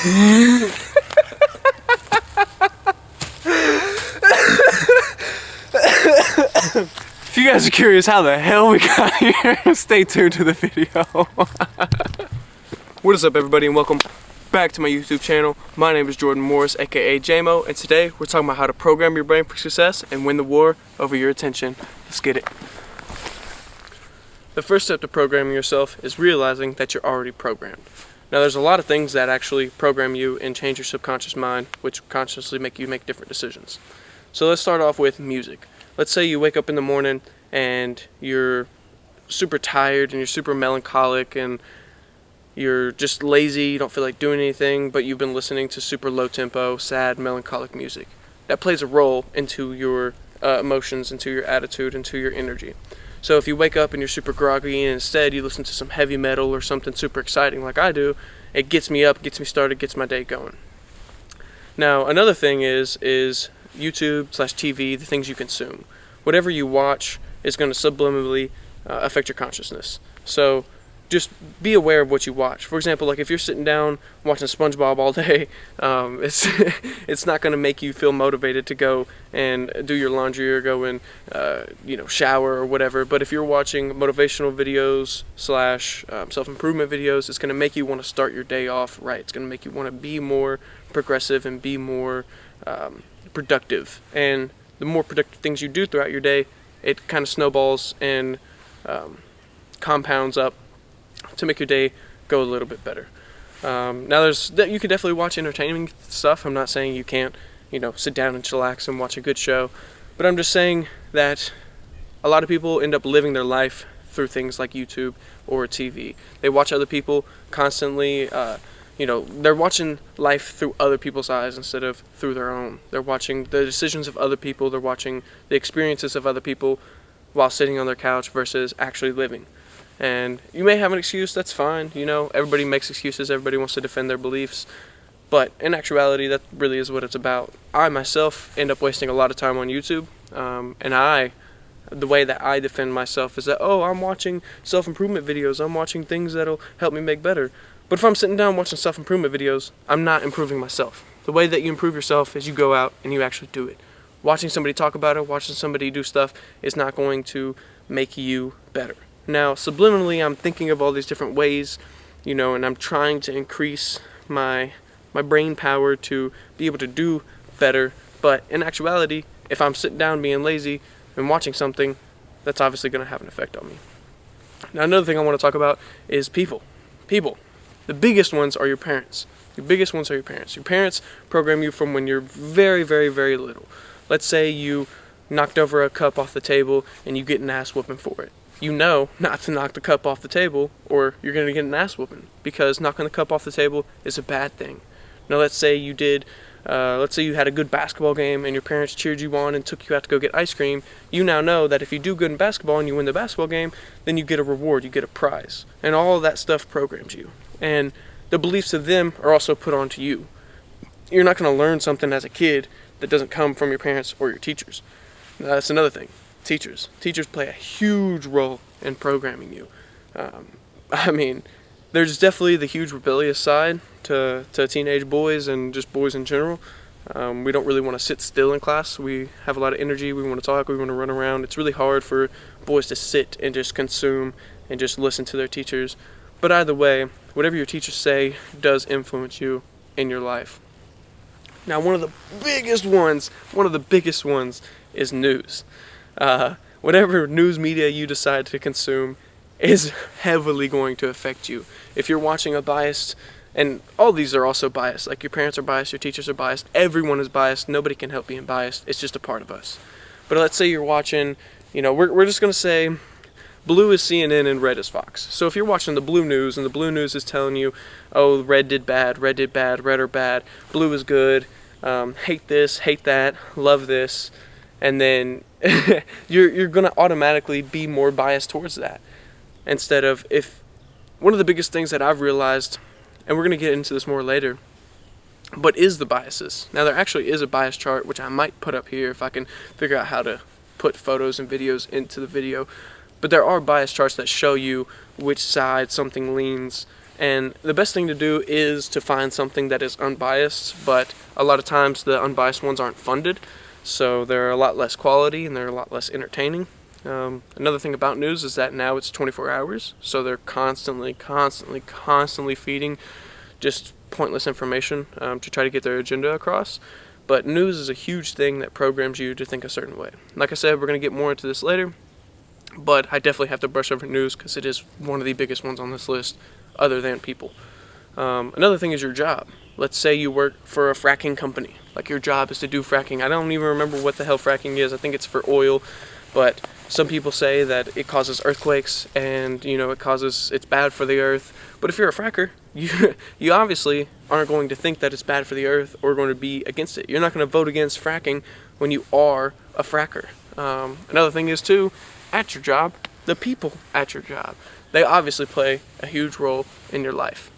If you guys are curious how the hell we got here, stay tuned to the video. What is up, everybody, and welcome back to my YouTube channel. My name is Jordan Morris, aka JMO, and today we're talking about how to program your brain for success and win the war over your attention. Let's get it. The first step to programming yourself is realizing that you're already programmed. Now, there's a lot of things that actually program you and change your subconscious mind, which consciously make you make different decisions. So let's start off with music. Let's say you wake up in the morning and you're super tired and you're super melancholic and you're just lazy, you don't feel like doing anything, but you've been listening to super low tempo, sad, melancholic music. That plays a role into your emotions, into your attitude, into your energy. So if you wake up and you're super groggy and instead you listen to some heavy metal or something super exciting like I do, it gets me up, gets me started, gets my day going. Now, another thing is YouTube/TV, the things you consume. Whatever you watch is going to subliminally affect your consciousness. So just be aware of what you watch. For example, like if you're sitting down watching SpongeBob all day, it's not going to make you feel motivated to go and do your laundry or go and shower or whatever. But if you're watching motivational videos / self-improvement videos, it's going to make you want to start your day off right. It's going to make you want to be more progressive and be more productive. And the more productive things you do throughout your day, it kind of snowballs and compounds up to make your day go a little bit better. Now, you can definitely watch entertaining stuff. I'm not saying you can't, sit down and chillax and watch a good show, but I'm just saying that a lot of people end up living their life through things like YouTube or TV. They watch other people constantly. They're watching life through other people's eyes instead of through their own. They're watching the decisions of other people. They're watching the experiences of other people while sitting on their couch versus actually living. And you may have an excuse, that's fine. Everybody makes excuses. Everybody wants to defend their beliefs. But in actuality, that really is what it's about. I myself end up wasting a lot of time on YouTube. The way that I defend myself is that, I'm watching self-improvement videos. I'm watching things that'll help me make better. But if I'm sitting down watching self-improvement videos, I'm not improving myself. The way that you improve yourself is you go out and you actually do it. Watching somebody talk about it, watching somebody do stuff is not going to make you better. Now, subliminally, I'm thinking of all these different ways, and I'm trying to increase my brain power to be able to do better. But in actuality, if I'm sitting down being lazy and watching something, that's obviously going to have an effect on me. Now, another thing I want to talk about is people. People. The biggest ones are your parents. Your parents program you from when you're very, very, very little. Let's say you knocked over a cup off the table and you get an ass whooping for it. You know not to knock the cup off the table or you're going to get an ass whooping, because knocking the cup off the table is a bad thing. Now, let's say you had a good basketball game and your parents cheered you on and took you out to go get ice cream. You now know that if you do good in basketball and you win the basketball game, then you get a reward, you get a prize. And all of that stuff programs you. And the beliefs of them are also put onto you. You're not going to learn something as a kid that doesn't come from your parents or your teachers. Now, that's another thing. Teachers play a huge role in programming you. There's definitely the huge rebellious side to teenage boys and just boys in general. We don't really want to sit still in class. We have a lot of energy. We want to talk. We want to run around. It's really hard for boys to sit and just consume and just listen to their teachers. But either way, whatever your teachers say does influence you in your life. Now, one of the biggest ones is news. Whatever news media you decide to consume is heavily going to affect you. If you're watching a biased, and all these are also biased, like your parents are biased, your teachers are biased, everyone is biased, nobody can help being biased, it's just a part of us. But let's say you're watching, we're just going to say blue is CNN and red is Fox. So if you're watching the blue news and the blue news is telling you, red did bad, red are bad, blue is good, hate this, hate that, love this, and then you're going to automatically be more biased towards that. Instead of, if one of the biggest things that I've realized, and we're going to get into this more later, but is the biases. Now, there actually is a bias chart, which I might put up here if I can figure out how to put photos and videos into the video. But there are bias charts that show you which side something leans And the best thing to do is to find something that is unbiased, but a lot of times the unbiased ones aren't funded, so they're a lot less quality and they're a lot less entertaining. Another thing about news is that now it's 24 hours, so they're constantly feeding just pointless information to try to get their agenda across. But news is a huge thing that programs you to think a certain way. Like I said, we're going to get more into this later, but I definitely have to brush over news because it is one of the biggest ones on this list, other than people. Another thing is your job. Let's say you work for a fracking company. Like your job is to do fracking. I don't even remember what the hell fracking is. I think it's for oil, but some people say that it causes earthquakes and it's bad for the earth. But if you're a fracker, you obviously aren't going to think that it's bad for the earth or going to be against it. You're not going to vote against fracking when you are a fracker. Another thing is too, at your job, the people at your job, they obviously play a huge role in your life,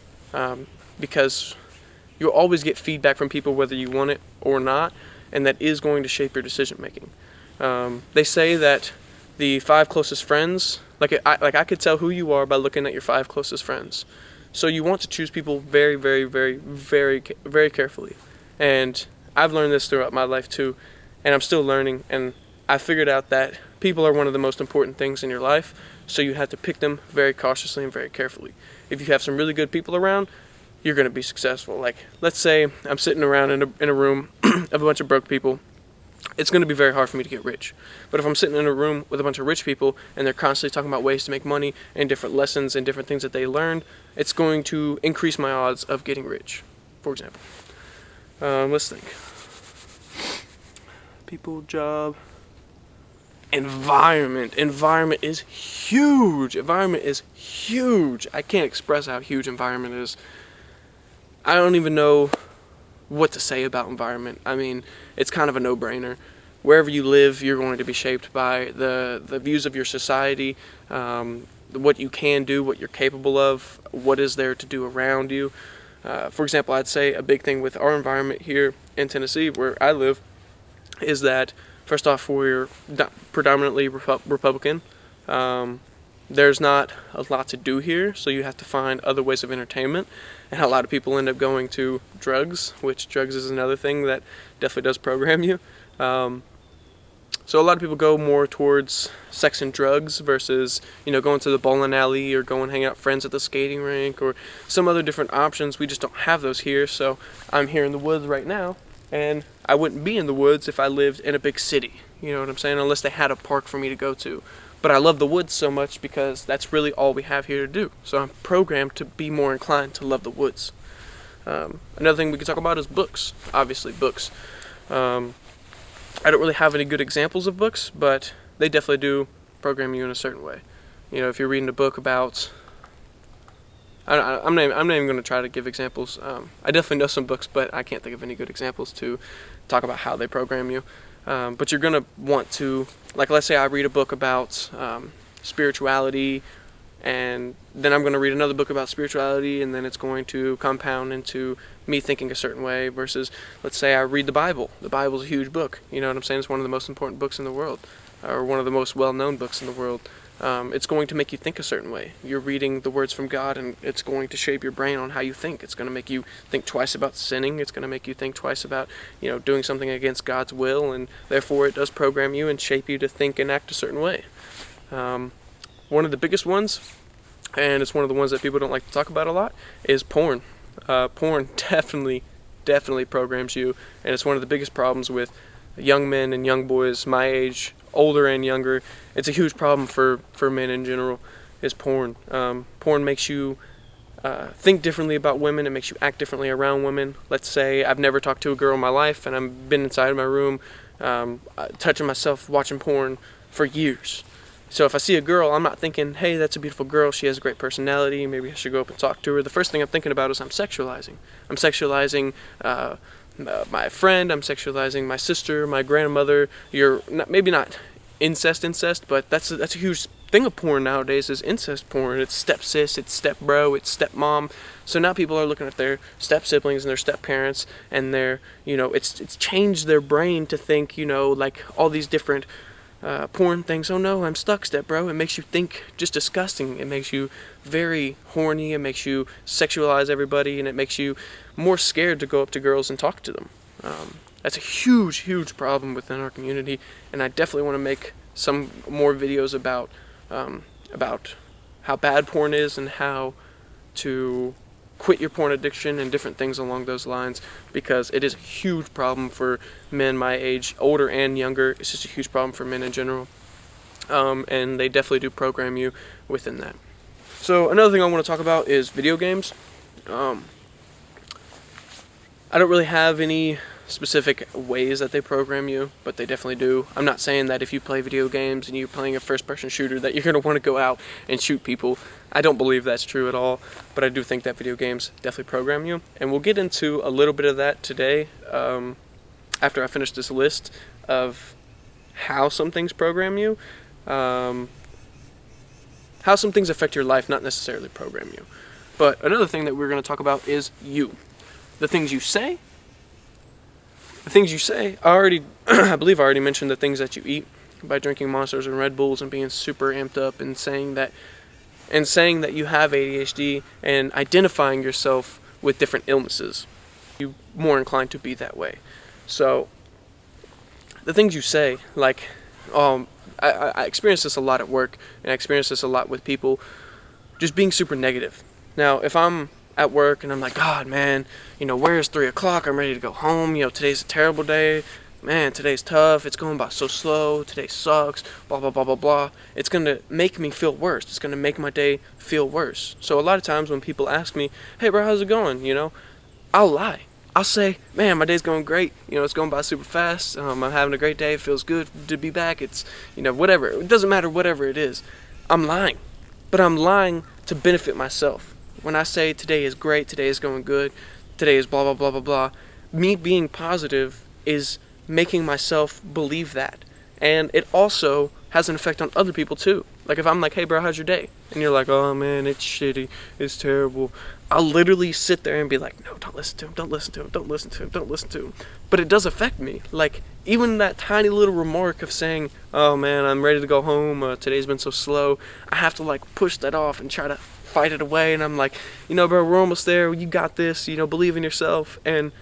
because you'll always get feedback from people whether you want it or not, and that is going to shape your decision making. They say that the 5 closest friends, I could tell who you are by looking at your 5 closest friends. So you want to choose people very, very, very, very, very carefully. And I've learned this throughout my life too, and I'm still learning. And I figured out that people are one of the most important things in your life, so you have to pick them very cautiously and very carefully. If you have some really good people around, you're going to be successful. Like, let's say I'm sitting around in a room of a bunch of broke people. It's going to be very hard for me to get rich. But if I'm sitting in a room with a bunch of rich people and they're constantly talking about ways to make money and different lessons and different things that they learned, it's going to increase my odds of getting rich, for example. Let's think. People, job, environment. Environment is huge. Environment is huge. I can't express how huge environment is. I don't even know what to say about environment. I mean, it's kind of a no-brainer. Wherever you live, you're going to be shaped by the views of your society, what you can do, what you're capable of, what is there to do around you. For example, I'd say a big thing with our environment here in Tennessee, where I live, is that first off, we're predominantly Republican. There's not a lot to do here, so you have to find other ways of entertainment. And a lot of people end up going to drugs, which drugs is another thing that definitely does program you. So a lot of people go more towards sex and drugs versus, going to the bowling alley or going hang out with friends at the skating rink or some other different options. We just don't have those here. So I'm here in the woods right now, and I wouldn't be in the woods if I lived in a big city. You know what I'm saying? Unless they had a park for me to go to. But I love the woods so much because that's really all we have here to do. So I'm programmed to be more inclined to love the woods. Another thing we can talk about is books. Obviously, books. I don't really have any good examples of books, but they definitely do program you in a certain way. If you're reading a book about... I'm not even going to try to give examples. I definitely know some books, but I can't think of any good examples to talk about how they program you. But you're going to want to, let's say I read a book about spirituality, and then I'm going to read another book about spirituality, and then it's going to compound into me thinking a certain way versus, let's say I read the Bible. The Bible's a huge book. You know what I'm saying? It's one of the most important books in the world, or one of the most well-known books in the world. It's going to make you think a certain way. You're reading the words from God, and it's going to shape your brain on how you think. It's going to make you think twice about sinning. It's going to make you think twice about, doing something against God's will, and therefore it does program you and shape you to think and act a certain way. One of the biggest ones, and it's one of the ones that people don't like to talk about a lot, is porn. Porn definitely programs you, and it's one of the biggest problems with young men and young boys my age, older and younger. It's a huge problem for men in general, is porn. Porn makes you think differently about women. It makes you act differently around women. Let's say I've never talked to a girl in my life, and I've been inside of my room touching myself, watching porn for years. So if I see a girl, I'm not thinking, hey, that's a beautiful girl, she has a great personality, maybe I should go up and talk to her. The first thing I'm thinking about is I'm sexualizing. I'm sexualizing my friend, I'm sexualizing my sister, my grandmother. Maybe not incest, but that's a huge thing of porn nowadays is incest porn. It's stepsis, it's stepbro, it's stepmom. So now people are looking at their step siblings and their step parents, and it's changed their brain to think, all these different porn thinks, oh no, I'm stuck, step bro. It makes you think just disgusting. It makes you very horny. It makes you sexualize everybody, and it makes you more scared to go up to girls and talk to them. That's a huge problem within our community, and I definitely want to make some more videos about how bad porn is and how to quit your porn addiction and different things along those lines, because it is a huge problem for men my age, older and younger. It's just a huge problem for men in general, and they definitely do program you within that. So another thing I want to talk about is video games. I don't really have any specific ways that they program you, but they definitely do. I'm not saying that if you play video games and you're playing a first-person shooter that you're going to want to go out and shoot people. I don't believe that's true at all, but I do think that video games definitely program you, and we'll get into a little bit of that today after I finish this list of how some things program you, how some things affect your life, not necessarily program you. But another thing that we're going to talk about is you. The things you say. The things you say, I believe I already mentioned the things that you eat by drinking Monsters and Red Bulls and being super amped up and saying that you have ADHD and identifying yourself with different illnesses. You're more inclined to be that way. So the things you say, like, I experience this a lot at work, and I experience this a lot with people just being super negative. Now, if I'm at work and I'm like, God, man, where's 3 o'clock? I'm ready to go home. Today's a terrible day. Man, today's tough. It's going by so slow. Today sucks. Blah, blah, blah, blah, blah. It's going to make me feel worse. It's going to make my day feel worse. So a lot of times when people ask me, hey, bro, how's it going? I'll lie. I'll say, man, my day's going great. It's going by super fast. I'm having a great day. It feels good to be back. It's, whatever. It doesn't matter whatever it is. I'm lying. But I'm lying to benefit myself. When I say today is great, today is going good, today is blah, blah, blah, blah, blah, me being positive is making myself believe that. And it also has an effect on other people too. Like if I'm like, hey bro, how's your day? And you're like, oh man, it's shitty, it's terrible. I'll literally sit there and be like, no, don't listen to him, don't listen to him, don't listen to him, don't listen to him. But it does affect me. Like even that tiny little remark of saying, oh man, I'm ready to go home, today's been so slow, I have to like push that off and try to fight it away, and I'm like, bro, we're almost there, you got this, believe in yourself. And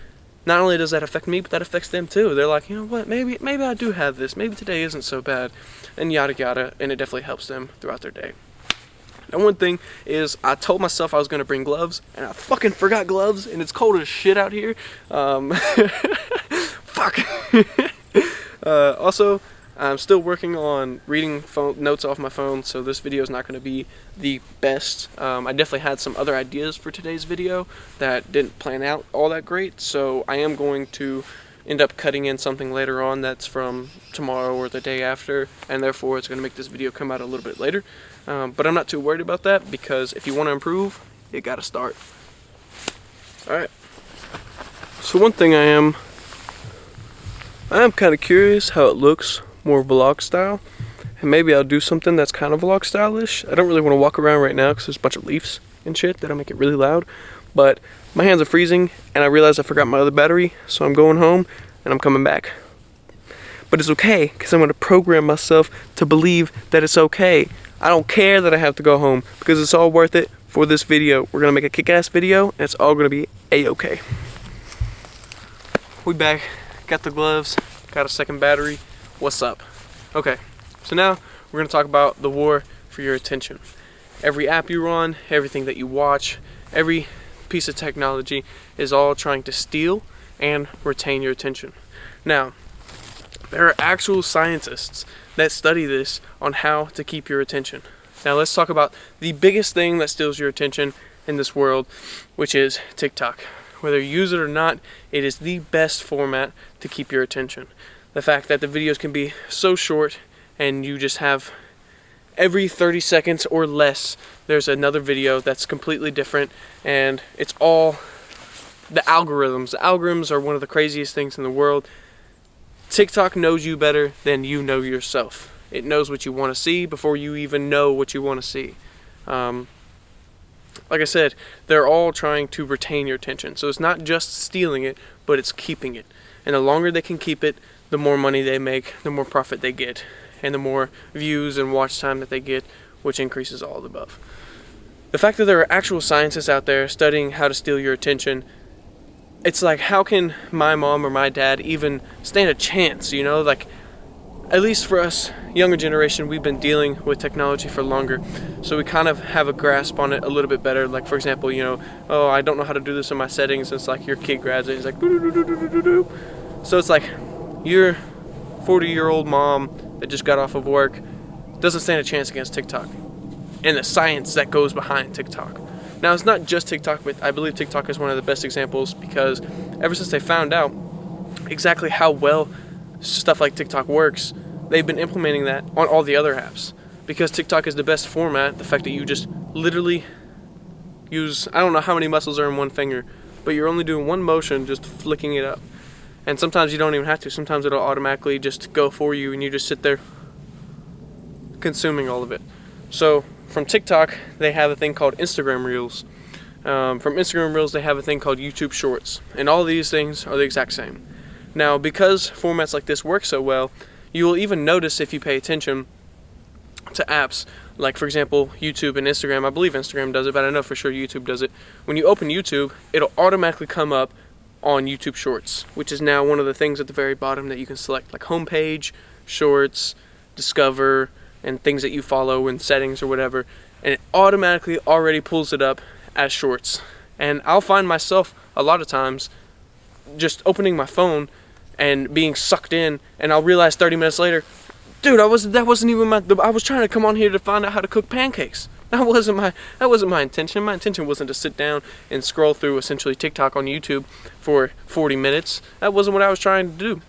not only does that affect me, but that affects them too. They're like, you know what, maybe I do have this, maybe today isn't so bad, and yada yada, and it definitely helps them throughout their day. And one thing is, I told myself I was going to bring gloves, and I fucking forgot gloves, and it's cold as shit out here. Fuck. Also, I'm still working on reading notes off my phone, so this video is not going to be the best. I definitely had some other ideas for today's video that didn't plan out all that great, so I am going to end up cutting in something later on that's from tomorrow or the day after, and therefore it's going to make this video come out a little bit later. But I'm not too worried about that, because if you want to improve, you got to start. Alright. So one thing I am kind of curious how it looks more vlog style, and maybe I'll do something that's kind of vlog stylish. I don't really want to walk around right now because there's a bunch of leaves and shit that'll make it really loud, but my hands are freezing and I realized I forgot my other battery, so I'm going home and I'm coming back. But it's okay, because I'm going to program myself to believe that it's okay. I don't care that I have to go home, because it's all worth it for this video. We're going to make a kick-ass video, and it's all going to be a-okay. We back, got the gloves, got a second battery. What's up? Okay, so now we're going to talk about the war for your attention. Every app you run, everything that you watch, every piece of technology is all trying to steal and retain your attention. Now, there are actual scientists that study this on how to keep your attention. Now let's talk about the biggest thing that steals your attention in this world, which is TikTok. Whether you use it or not, it is the best format to keep your attention. The fact that the videos can be so short and you just have every 30 seconds or less there's another video that's completely different, and it's all the algorithms. The algorithms are one of the craziest things in the world. TikTok knows you better than you know yourself. It knows what you want to see before you even know what you want to see. Like I said, they're all trying to retain your attention. So it's not just stealing it, but it's keeping it. And the longer they can keep it, the more money they make, the more profit they get. and the more views and watch time that they get, which increases all of the above. The fact that there are actual scientists out there studying how to steal your attention, it's like, how can my mom or my dad even stand a chance, you know? Like, at least for us, younger generation, we've been dealing with technology for longer, so we kind of have a grasp on it a little bit better. Like, for example, you know, oh, I don't know how to do this in my settings. It's like your kid grabs it, he's like, doo-doo-doo-doo-doo-doo. So it's like, your 40-year-old mom that just got off of work doesn't stand a chance against TikTok and the science that goes behind TikTok. Now, it's not just TikTok, but I believe TikTok is one of the best examples, because ever since they found out exactly how well stuff like TikTok works, they've been implementing that on all the other apps. Because TikTok is the best format, the fact that you just literally use, I don't know how many muscles are in one finger, but you're only doing one motion, just flicking it up. And sometimes you don't even have to. Sometimes it'll automatically just go for you, and you just sit there consuming all of it. So from TikTok, they have a thing called Instagram Reels. From Instagram Reels, they have a thing called YouTube Shorts. And all these things are the exact same. Now, because formats like this work so well, you will even notice, if you pay attention to apps, like, for example, YouTube and Instagram. I believe Instagram does it, but I know for sure YouTube does it. When you open YouTube, it'll automatically come up on YouTube Shorts, which is now one of the things at the very bottom that you can select, like homepage, shorts, discover, and things that you follow in settings or whatever, and it automatically already pulls it up as shorts. And I'll find myself a lot of times just opening my phone and being sucked in, and I'll realize 30 minutes later, dude, that wasn't even I was trying to come on here to find out how to cook pancakes. That wasn't my intention. My intention wasn't to sit down and scroll through essentially TikTok on YouTube for 40 minutes. That wasn't what I was trying to do.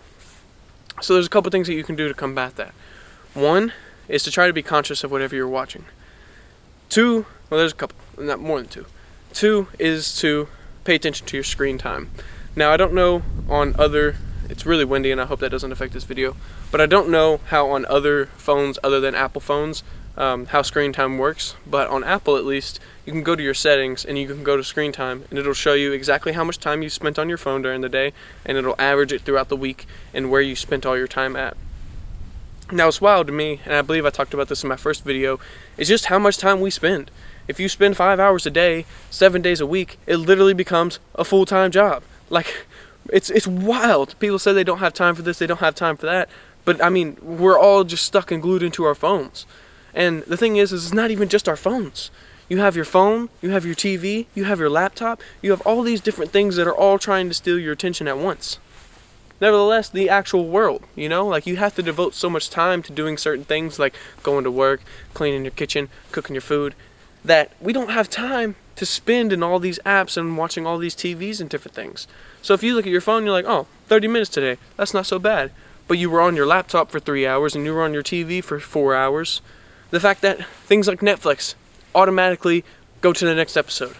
So there's a couple things that you can do to combat that. One is to try to be conscious of whatever you're watching. Two, well, there's a couple, not more than two. Two is to pay attention to your screen time. Now, I don't know on other, it's really windy and I hope that doesn't affect this video, but I don't know how on other phones other than Apple phones, how screen time works. But on Apple, at least, you can go to your settings and you can go to screen time, and it'll show you exactly how much time you spent on your phone during the day, and it'll average it throughout the week and where you spent all your time at. Now, it's wild to me, and I believe I talked about this in my first video, is just how much time we spend. If you spend 5 hours a day, 7 days a week, it literally becomes a full-time job. Like, it's wild. People say they don't have time for this, they don't have time for that, but I mean, we're all just stuck and glued into our phones. And the thing is it's not even just our phones. You have your phone, you have your TV, you have your laptop, you have all these different things that are all trying to steal your attention at once. Nevertheless, the actual world, you know, like, you have to devote so much time to doing certain things like going to work, cleaning your kitchen, cooking your food, that we don't have time to spend in all these apps and watching all these TVs and different things. So if you look at your phone, you're like, oh, 30 minutes today, that's not so bad. But you were on your laptop for 3 hours and you were on your TV for 4 hours. The fact that things like Netflix automatically go to the next episode.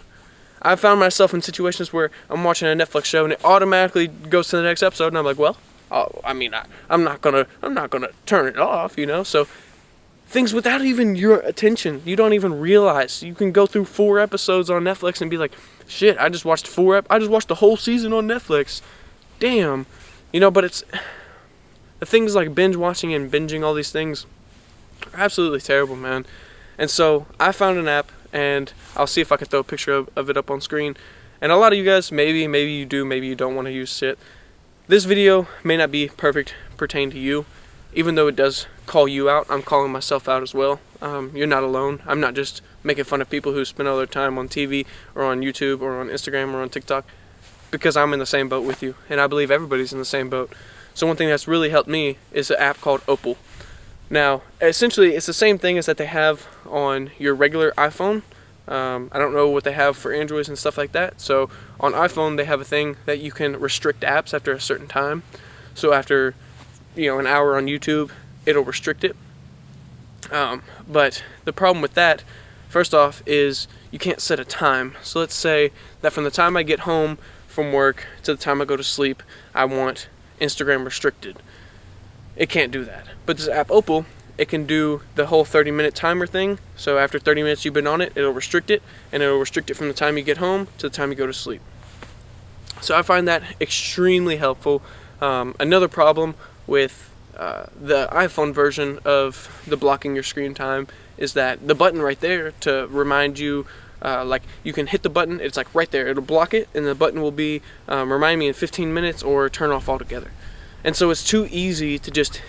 I've found myself in situations where I'm watching a Netflix show and it automatically goes to the next episode, and I'm like, well, I'm not gonna turn it off, you know. So things without even your attention, you don't even realize. You can go through 4 episodes on Netflix and be like, shit, I just watched the whole season on Netflix. Damn, you know. But it's the things like binge watching and binging all these things are absolutely terrible, man. And so I found an app, and I'll see if I can throw a picture of it up on screen. And a lot of you guys, maybe you do, maybe you don't want to use it. This video may not be perfect pertain to you. Even though it does call you out, I'm calling myself out as well. You're not alone. I'm not just making fun of people who spend all their time on TV or on YouTube or on Instagram or on TikTok, because I'm in the same boat with you, and I believe everybody's in the same boat. So one thing that's really helped me is an app called Opal. Now, essentially, it's the same thing as that they have on your regular iPhone. I don't know what they have for Androids and stuff like that. So on iPhone, they have a thing that you can restrict apps after a certain time. So after, an hour on YouTube, it'll restrict it. But the problem with that, first off, is you can't set a time. So let's say that from the time I get home from work to the time I go to sleep, I want Instagram restricted. It can't do that. But this app Opal, it can do the whole 30-minute timer thing. So after 30 minutes you've been on it, it'll restrict it, and it'll restrict it from the time you get home to the time you go to sleep. So I find that extremely helpful. Another problem with the iPhone version of the blocking your screen time is that the button right there to remind you, like you can hit the button, it's like right there, it'll block it, and the button will be remind me in 15 minutes or turn off altogether. And so it's too easy to just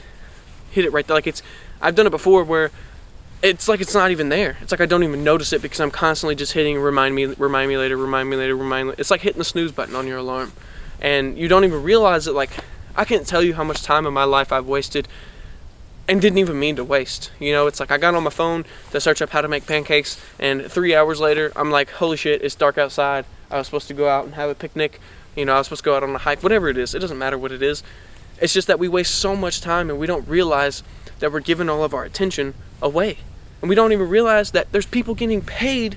hit it right there. Like I've done it before where it's like it's not even there. It's like I don't even notice it because I'm constantly just hitting remind me later. It's like hitting the snooze button on your alarm. And you don't even realize it. Like, I can't tell you how much time in my life I've wasted and didn't even mean to waste. You know, it's like I got on my phone to search up how to make pancakes, and 3 hours later, I'm like, holy shit, it's dark outside. I was supposed to go out and have a picnic. You know, I was supposed to go out on a hike, whatever it is. It doesn't matter what it is. It's just that we waste so much time and we don't realize that we're giving all of our attention away. And we don't even realize that there's people getting paid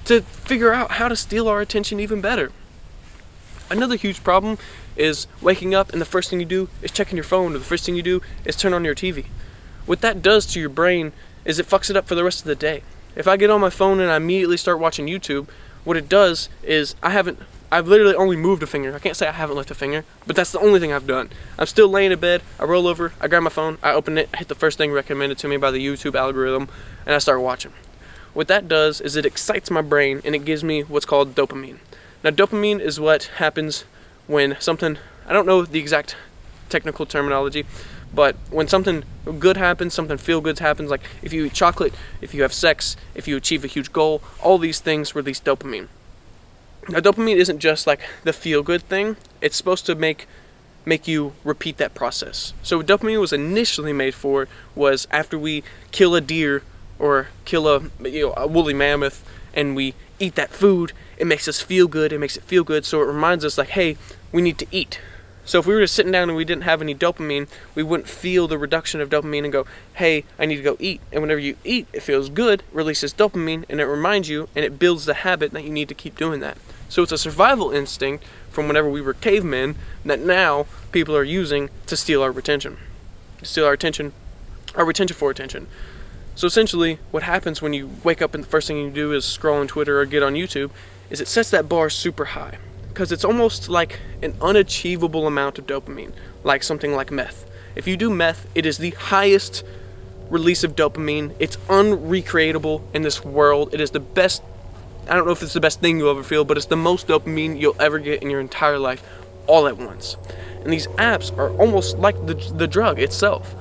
to figure out how to steal our attention even better. Another huge problem is waking up and the first thing you do is checking your phone, or the first thing you do is turn on your TV. What that does to your brain is it fucks it up for the rest of the day. If I get on my phone and I immediately start watching YouTube, what it does is I've literally only moved a finger. I can't say I haven't left a finger, but that's the only thing I've done. I'm still laying in bed, I roll over, I grab my phone, I open it, I hit the first thing recommended to me by the YouTube algorithm, and I start watching. What that does is it excites my brain and it gives me what's called dopamine. Now, dopamine is what happens when something, I don't know the exact technical terminology, but when something good happens, something feel good happens, like if you eat chocolate, if you have sex, if you achieve a huge goal, all these things release dopamine. Now, dopamine isn't just like the feel-good thing. It's supposed to make you repeat that process. So what dopamine was initially made for was after we kill a deer or kill a woolly mammoth and we eat that food, it makes us feel good. It makes it feel good, so it reminds us like, hey, we need to eat. So if we were just sitting down and we didn't have any dopamine, we wouldn't feel the reduction of dopamine and go, hey, I need to go eat. And whenever you eat, it feels good, releases dopamine, and it reminds you, and it builds the habit that you need to keep doing that. So it's a survival instinct from whenever we were cavemen that now people are using to steal our retention. Steal our attention, our retention for attention. So essentially, what happens when you wake up and the first thing you do is scroll on Twitter or get on YouTube is it sets that bar super high. Because it's almost like an unachievable amount of dopamine, like something like meth. If you do meth, it is the highest release of dopamine. It's unrecreatable in this world. It is the best, I don't know if it's the best thing you'll ever feel, but it's the most dopamine you'll ever get in your entire life, all at once. And these apps are almost like the drug itself.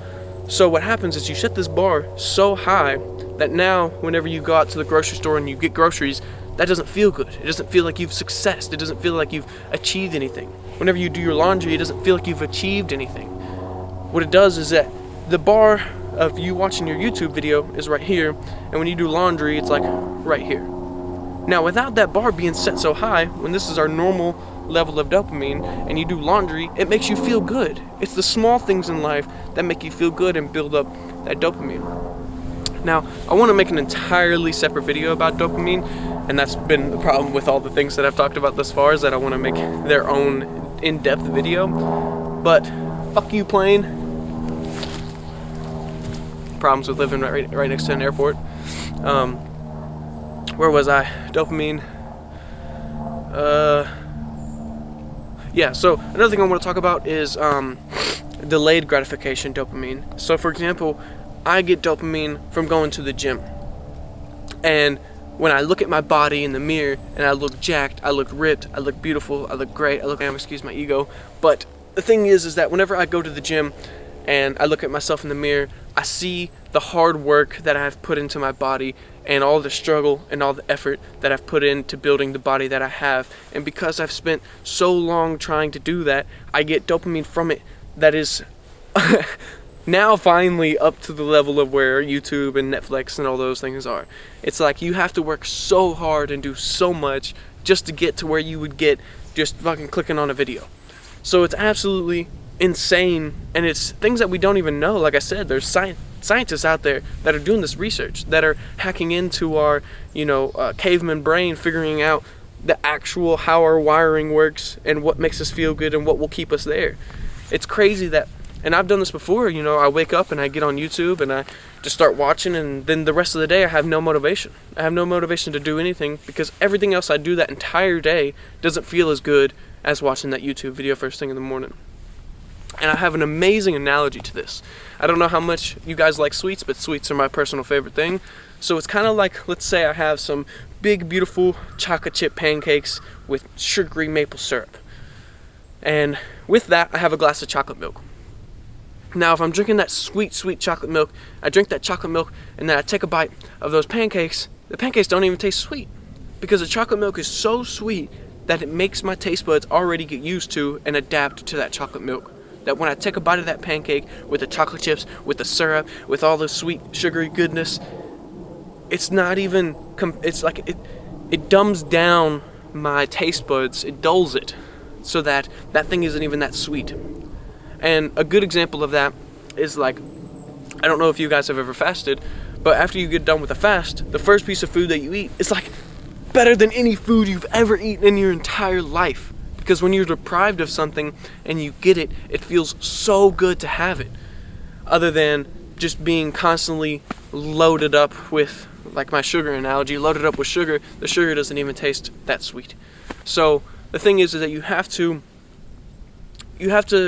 So what happens is you set this bar so high that now whenever you go out to the grocery store and you get groceries, that doesn't feel good. It doesn't feel like you've successed. It doesn't feel like you've achieved anything. Whenever you do your laundry, it doesn't feel like you've achieved anything. What it does is that the bar of you watching your YouTube video is right here, and when you do laundry, it's like right here. Now, without that bar being set so high, when this is our normal level of dopamine, and you do laundry, it makes you feel good. It's the small things in life that make you feel good and build up that dopamine. Now, I want to make an entirely separate video about dopamine, and that's been the problem with all the things that I've talked about thus far, is that I want to make their own in-depth video. But fuck you, plane. Problems with living right next to an airport. Where was I? Dopamine. Yeah, so another thing I want to talk about is delayed gratification dopamine. So for example, I get dopamine from going to the gym. And when I look at my body in the mirror and I look jacked, I look ripped, I look beautiful, I look great, excuse my ego. But the thing is that whenever I go to the gym and I look at myself in the mirror, I see the hard work that I've put into my body and all the struggle and all the effort that I've put into building the body that I have. And because I've spent so long trying to do that, I get dopamine from it that is now finally up to the level of where YouTube and Netflix and all those things are. It's like you have to work so hard and do so much just to get to where you would get just fucking clicking on a video. So it's absolutely insane, and it's things that we don't even know. Like I said, there's scientists out there that are doing this research, that are hacking into our caveman brain, figuring out the actual how our wiring works and what makes us feel good and what will keep us there. It's crazy that, and I've done this before, I wake up and I get on YouTube and I just start watching, and then the rest of the day I have no motivation. I have no motivation to do anything because everything else I do that entire day doesn't feel as good as watching that YouTube video first thing in the morning. And I have an amazing analogy to this. I don't know how much you guys like sweets, but sweets are my personal favorite thing. So it's kind of like, let's say I have some big, beautiful chocolate chip pancakes with sugary maple syrup. And with that, I have a glass of chocolate milk. Now, if I'm drinking that sweet, sweet chocolate milk, I drink that chocolate milk, and then I take a bite of those pancakes, the pancakes don't even taste sweet. Because the chocolate milk is so sweet that it makes my taste buds already get used to and adapt to that chocolate milk. That when I take a bite of that pancake with the chocolate chips, with the syrup, with all the sweet, sugary goodness, it's not even, it's like it dumbs down my taste buds, it dulls it, so that that thing isn't even that sweet. And a good example of that is like, I don't know if you guys have ever fasted, but after you get done with a fast, the first piece of food that you eat is like better than any food you've ever eaten in your entire life. Because when you're deprived of something and you get it, it feels so good to have it. Other than just being constantly loaded up with, like my sugar analogy, loaded up with sugar, the sugar doesn't even taste that sweet. So the thing is that you have to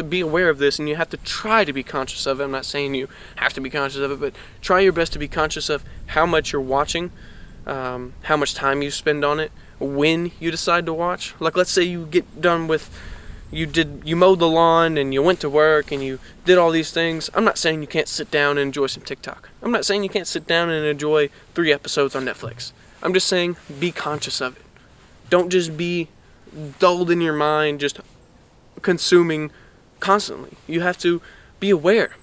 be aware of this, and you have to try to be conscious of it. I'm not saying you have to be conscious of it, but try your best to be conscious of how much you're watching, how much time you spend on it, when you decide to watch. Like, let's say you get done with, you mowed the lawn and you went to work and you did all these things. I'm not saying you can't sit down and enjoy some TikTok. I'm not saying you can't sit down and enjoy 3 episodes on Netflix. I'm just saying be conscious of it. Don't just be dulled in your mind, just consuming constantly. You have to be aware.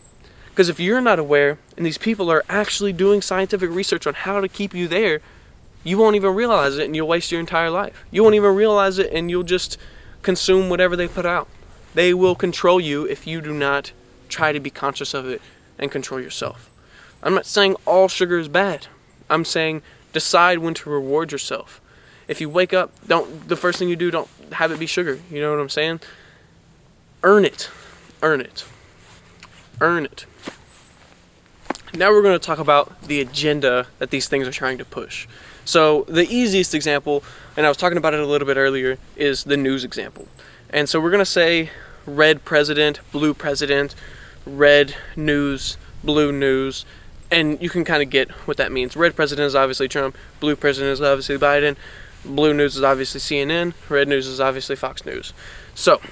Because if you're not aware, and these people are actually doing scientific research on how to keep you there, you won't even realize it, and you'll waste your entire life. You won't even realize it, and you'll just consume whatever they put out. They will control you if you do not try to be conscious of it and control yourself. I'm not saying all sugar is bad. I'm saying decide when to reward yourself. If you wake up, the first thing you do, don't have it be sugar. You know what I'm saying? Earn it. Earn it. Earn it. Now we're going to talk about the agenda that these things are trying to push. So the easiest example, and I was talking about it a little bit earlier, is the news example. And so we're going to say red president, red news, blue news, and you can kind of get what that means. Red president is obviously Trump, blue president is obviously Biden, blue news is obviously CNN, red news is obviously Fox News. So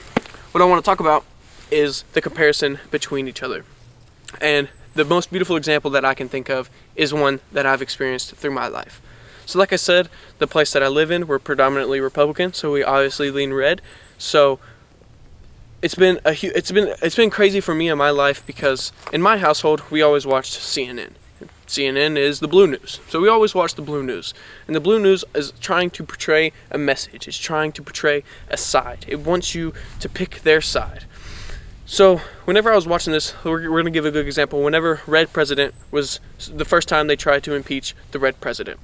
what I want to talk about is the comparison between each other. And the most beautiful example that I can think of is one that I've experienced through my life. So like I said, the place that I live in, we're predominantly Republican, so we obviously lean red. So it's been crazy for me in my life, because in my household we always watched CNN. CNN is the blue news. So we always watch the blue news. And the blue news is trying to portray a message. It's trying to portray a side. It wants you to pick their side. So whenever I was watching this, we're going to give a good example. Whenever red president was the first time they tried to impeach the red president,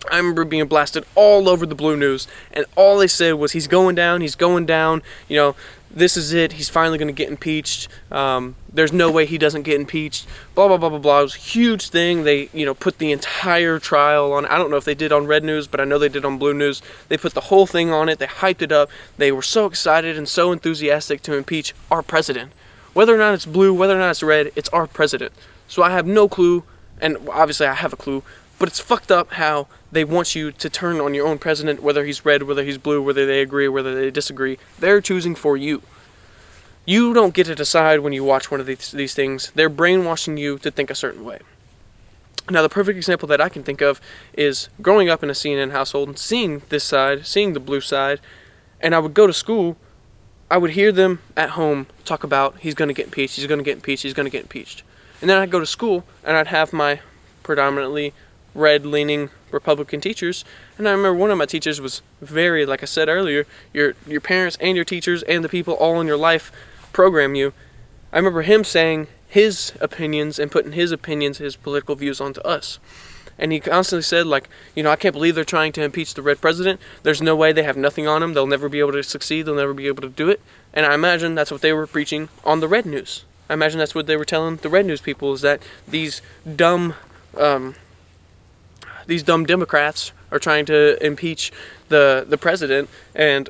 I remember being blasted all over the blue news, and all they said was, he's going down, you know, this is it, he's finally going to get impeached, there's no way he doesn't get impeached, blah, blah, blah, blah, blah. It was a huge thing. They, put the entire trial on. I don't know if they did on red news, but I know they did on blue news. They put the whole thing on it, they hyped it up, they were so excited and so enthusiastic to impeach our president. Whether or not it's blue, whether or not it's red, it's our president. So I have no clue, and obviously I have a clue, but it's fucked up how they want you to turn on your own president, whether he's red, whether he's blue, whether they agree, whether they disagree. They're choosing for you. You don't get to decide when you watch one of these things. They're brainwashing you to think a certain way. Now, the perfect example that I can think of is growing up in a CNN household and seeing this side, seeing the blue side, and I would go to school, I would hear them at home talk about, he's going to get impeached, he's going to get impeached, he's going to get impeached. And then I'd go to school, and I'd have my predominantly red-leaning Republican teachers, and I remember one of my teachers was very, like I said earlier, your parents and your teachers and the people all in your life program you. I remember him saying his opinions and putting his opinions, his political views onto us. And he constantly said, like, I can't believe they're trying to impeach the red president. There's no way, they have nothing on him. They'll never be able to succeed. They'll never be able to do it. And I imagine that's what they were preaching on the red news. I imagine that's what they were telling the red news people, is that these dumb Democrats are trying to impeach the president, and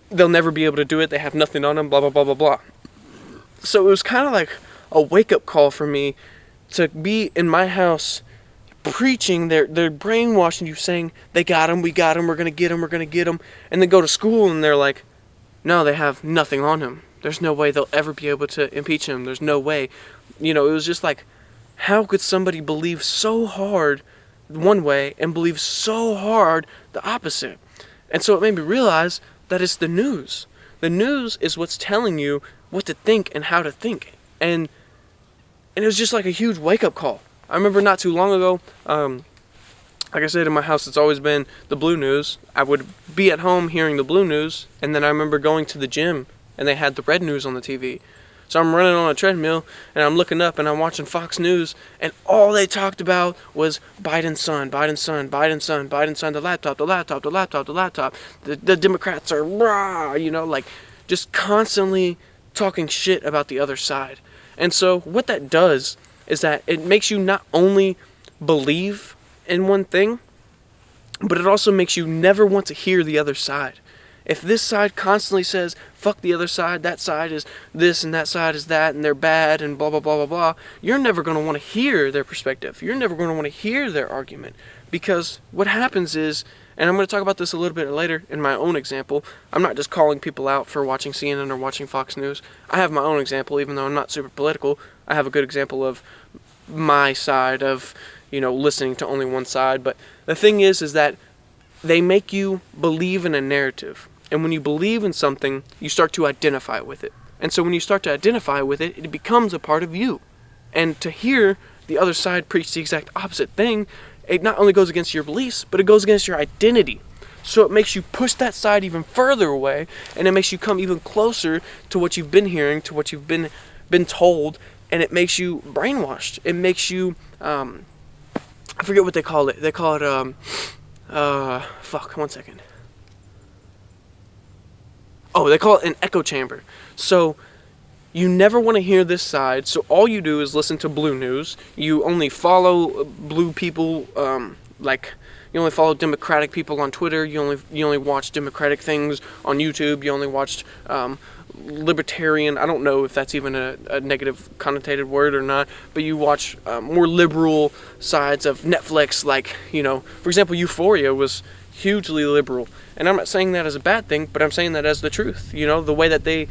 they'll never be able to do it. They have nothing on them, blah, blah, blah, blah, blah. So it was kind of like a wake-up call for me to be in my house preaching, they're brainwashing you, saying they got him, we got him, we're gonna get him, we're gonna get him, and then go to school and they're like, no, they have nothing on him. There's no way they'll ever be able to impeach him. There's no way. It was just like, how could somebody believe so hard one way and believe so hard the opposite? And so it made me realize that it's the news. The news is what's telling you what to think and how to think. And it was just like a huge wake-up call. I remember not too long ago, like I said, in my house it's always been the blue news. I would be at home hearing the blue news, and then I remember going to the gym and they had the red news on the TV. So I'm running on a treadmill and I'm looking up and I'm watching Fox News, and all they talked about was Biden's son, Biden's son, Biden's son, Biden's son, the laptop, the laptop, the laptop, the laptop. The Democrats are rah, like just constantly talking shit about the other side. And so what that does is that it makes you not only believe in one thing, but it also makes you never want to hear the other side. If this side constantly says, fuck the other side, that side is this and that side is that, and they're bad and blah, blah, blah, blah, blah, you're never going to want to hear their perspective. You're never going to want to hear their argument. Because what happens is, and I'm going to talk about this a little bit later in my own example, I'm not just calling people out for watching CNN or watching Fox News. I have my own example, even though I'm not super political. I have a good example of my side of, listening to only one side. But the thing is that they make you believe in a narrative. And when you believe in something, you start to identify with it. And so when you start to identify with it, it becomes a part of you. And to hear the other side preach the exact opposite thing, it not only goes against your beliefs, but it goes against your identity. So it makes you push that side even further away, and it makes you come even closer to what you've been hearing, to what you've been told, and it makes you brainwashed. It makes you, I forget what they call it. They call it, one second. Oh, they call it an echo chamber. So you never want to hear this side, so all you do is listen to blue news. You only follow blue people, you only follow Democratic people on Twitter. You only watch Democratic things on YouTube. You only watched libertarian. I don't know if that's even a negative connotated word or not, but you watch more liberal sides of Netflix. For example, Euphoria was hugely liberal, and I'm not saying that as a bad thing, but I'm saying that as the truth. The way that they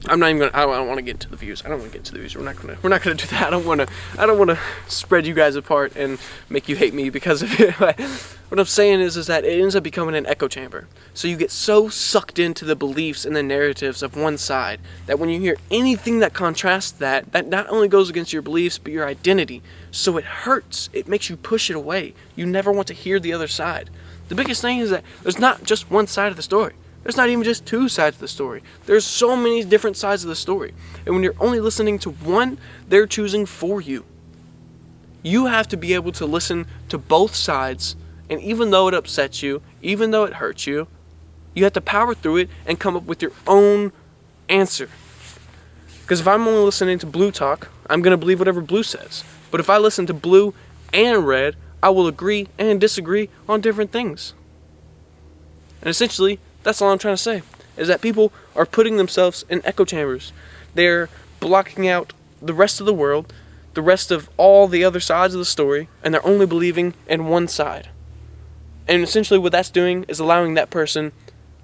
I'm not even gonna. I don't want to get into the views. We're not gonna do that. I don't want to spread you guys apart and make you hate me because of it. What I'm saying is that it ends up becoming an echo chamber. So you get so sucked into the beliefs and the narratives of one side that when you hear anything that contrasts that not only goes against your beliefs but your identity. So it hurts. It makes you push it away. You never want to hear the other side. The biggest thing is that there's not just one side of the story. There's not even just two sides of the story. There's so many different sides of the story. And when you're only listening to one, they're choosing for you. You have to be able to listen to both sides, and even though it upsets you, even though it hurts you, you have to power through it and come up with your own answer. Because if I'm only listening to blue talk, I'm going to believe whatever blue says. But if I listen to blue and red, I will agree and disagree on different things. And essentially, that's all I'm trying to say, is that people are putting themselves in echo chambers. They're blocking out the rest of the world, the rest of all the other sides of the story, and they're only believing in one side. And essentially what that's doing is allowing that person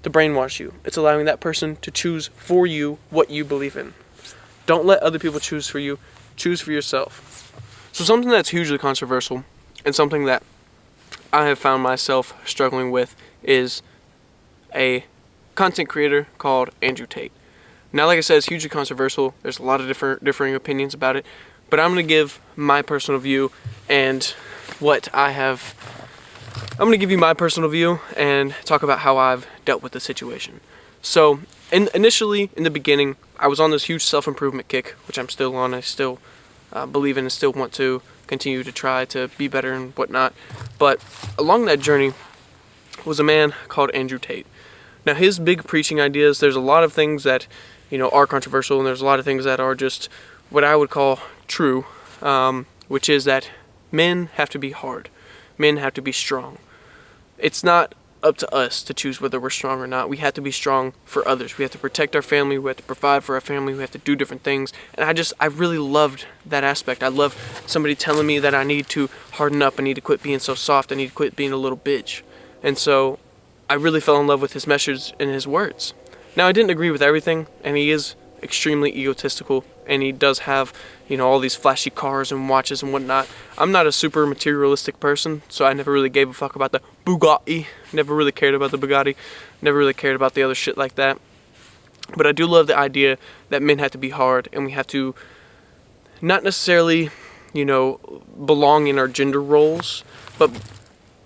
to brainwash you. It's allowing that person to choose for you what you believe in. Don't let other people choose for you. Choose for yourself. So something that's hugely controversial, and something that I have found myself struggling with, is a content creator called Andrew Tate. Now, like I said, it's hugely controversial. There's a lot of differing opinions about it, but I'm going to give my personal view and I'm going to give you my personal view and talk about how I've dealt with the situation. So, initially, in the beginning, I was on this huge self-improvement kick, which I'm still on. I still believe in and still want to continue to try to be better and whatnot. But along that journey was a man called Andrew Tate. Now, his big preaching ideas, there's a lot of things that, are controversial, and there's a lot of things that are just what I would call true, which is that men have to be hard. Men have to be strong. It's not up to us to choose whether we're strong or not. We have to be strong for others. We have to protect our family. We have to provide for our family. We have to do different things. And I really loved that aspect. I love somebody telling me that I need to harden up. I need to quit being so soft. I need to quit being a little bitch. And so I really fell in love with his message and his words. Now, I didn't agree with everything, and he is extremely egotistical, and he does have, all these flashy cars and watches and whatnot. I'm not a super materialistic person, so I never really gave a fuck about the Bugatti. Never really cared about the Bugatti. Never really cared about the other shit like that. But I do love the idea that men have to be hard, and we have to not necessarily, belong in our gender roles, but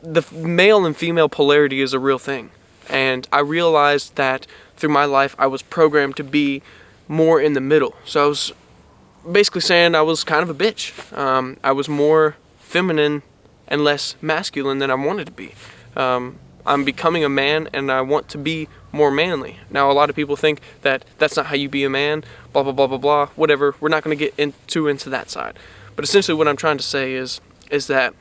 the male and female polarity is a real thing. And I realized that through my life, I was programmed to be more in the middle. So I was basically saying I was kind of a bitch. I was more feminine and less masculine than I wanted to be. I'm becoming a man, and I want to be more manly. Now, a lot of people think that that's not how you be a man, blah, blah, blah, blah, blah, whatever. We're not going to get into that side. But essentially what I'm trying to say is that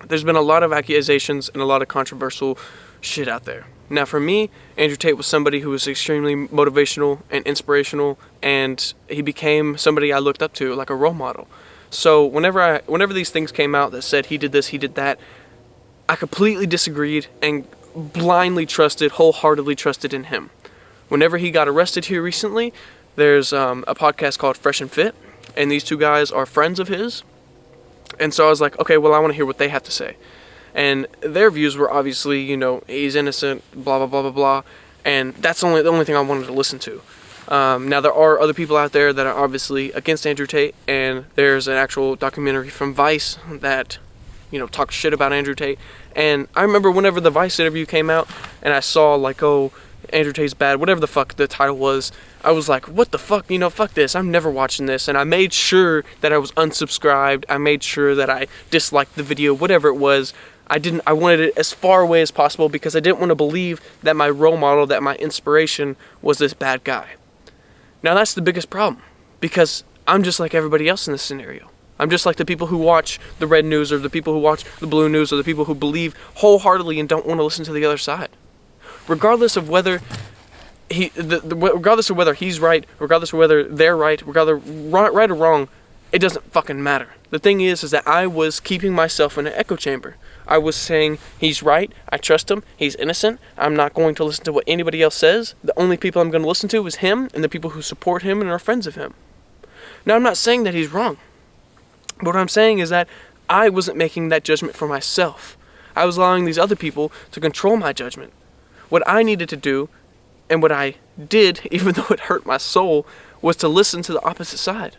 there's been a lot of accusations and a lot of controversial shit out there. Now, for me, Andrew Tate was somebody who was extremely motivational and inspirational, and he became somebody I looked up to, like a role model. So whenever these things came out that said he did this, he did that, I completely disagreed and wholeheartedly trusted in him. Whenever he got arrested here recently, there's a podcast called Fresh and Fit, and these two guys are friends of his. And so I was like, okay, well, I want to hear what they have to say. And their views were obviously, he's innocent, blah, blah, blah, blah, blah. And that's the only thing I wanted to listen to. Now, there are other people out there that are obviously against Andrew Tate, and there's an actual documentary from Vice that, talks shit about Andrew Tate. And I remember whenever the Vice interview came out, and I saw, Andrew Tate's bad, whatever the fuck the title was, I was like, what the fuck, fuck this, I'm never watching this. And I made sure that I was unsubscribed. I made sure that I disliked the video, whatever it was. I wanted it as far away as possible because I didn't want to believe that my role model, that my inspiration was this bad guy. Now, that's the biggest problem, because I'm just like everybody else in this scenario. I'm just like the people who watch the red news, or the people who watch the blue news, or the people who believe wholeheartedly and don't want to listen to the other side. Regardless of whether regardless of whether he's right, regardless of whether they're right, regardless right or wrong, it doesn't fucking matter. The thing is that I was keeping myself in an echo chamber. I was saying, he's right, I trust him, he's innocent, I'm not going to listen to what anybody else says. The only people I'm going to listen to is him and the people who support him and are friends of him. Now, I'm not saying that he's wrong. But what I'm saying is that I wasn't making that judgment for myself. I was allowing these other people to control my judgment. What I needed to do, and what I did, even though it hurt my soul, was to listen to the opposite side.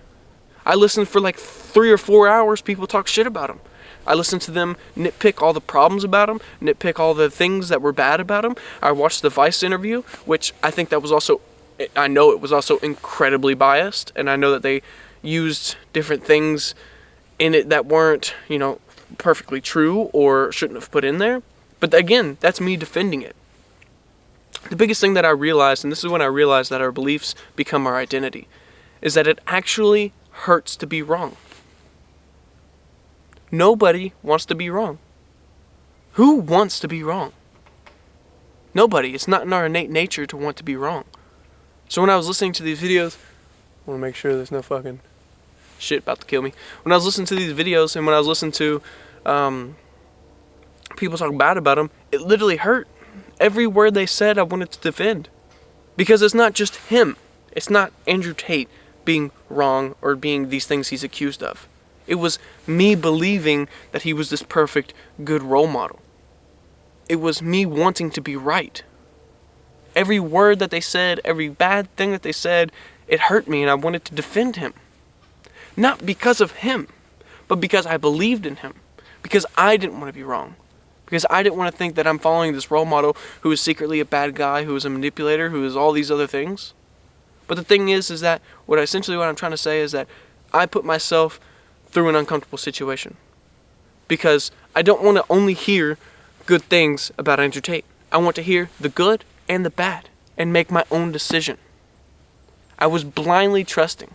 I listened for 3 or 4 hours, people talk shit about him. I listened to them nitpick all the problems about him, nitpick all the things that were bad about him. I watched the Vice interview, which I know it was also incredibly biased, and I know that they used different things in it that weren't, perfectly true or shouldn't have put in there. But again, that's me defending it. The biggest thing that I realized, and this is when I realized that our beliefs become our identity, is that it actually hurts to be wrong. Nobody wants to be wrong. Who wants to be wrong? Nobody. It's not in our innate nature to want to be wrong. So when I was listening to these videos, I want to make sure there's no fucking shit about to kill me. When I was listening to these videos, and when I was listening to people talk bad about him, it literally hurt. Every word they said, I wanted to defend. Because it's not just him. It's not Andrew Tate being wrong or being these things he's accused of. It was me believing that he was this perfect, good role model. It was me wanting to be right. Every word that they said, every bad thing that they said, it hurt me, and I wanted to defend him. Not because of him, but because I believed in him. Because I didn't want to be wrong. Because I didn't want to think that I'm following this role model who is secretly a bad guy, who is a manipulator, who is all these other things. But the thing is that what I'm trying to say is that I put myself through an uncomfortable situation. Because I don't want to only hear good things about Andrew Tate. I want to hear the good and the bad and make my own decision. I was blindly trusting.